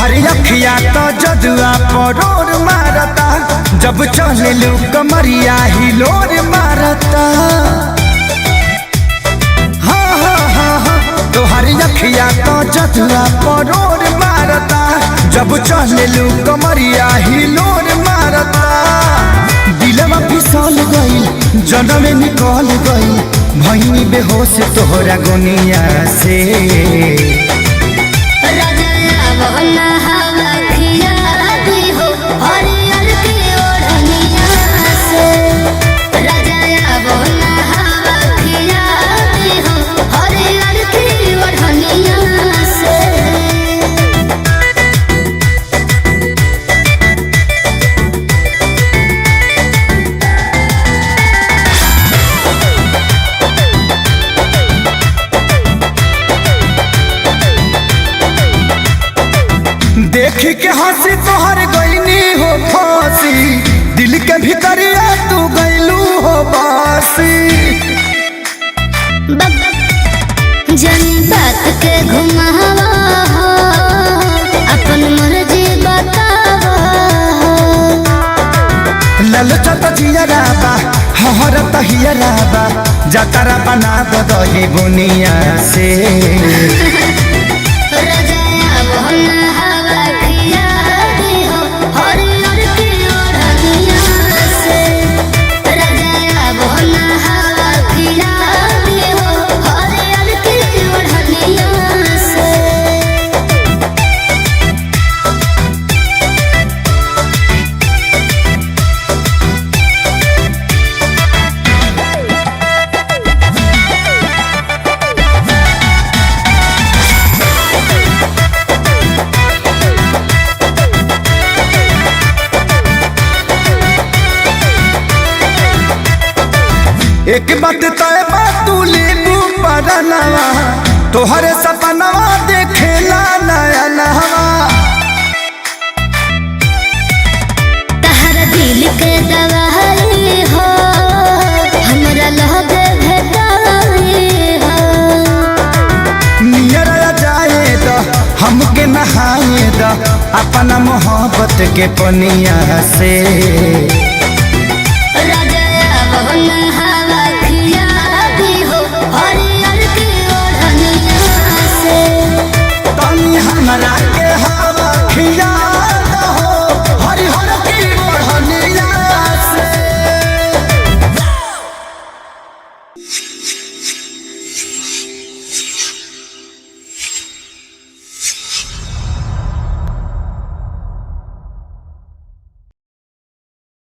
तोहरी अखिया तो जदुआ परोर मारता, जब चले लू कमरिया हिलोर मारता। हाँ हाँ हाँ हाँ, तोहरी अखिया तो जदुआ परोर मारता, जब चले लू कमरिया हिलोर मारता। दिलवा फिसल गइल, जनम निकल गइल, भइनी बेहोश तोहरा गोनिया से। देख के हंसी तोहर गईनी हो फांसी, दिल के भीतरिया तू गईलू हो बासी। जन बात के घुमावा हो, अपन मर्जी बतावा। ललचत जियरा बा, हहरत हियरा बा, जतरा बना दही बुनिया से। एक बात तय बात तू लेबू परनवा, तोहरे सपनवा देखेला नया नहवा। तहर दिल के दवाई हो, हमरा लगे भेटाई हो। नियर जाए द हमके नहाए द, अपना मोहब्बत के पनिया से।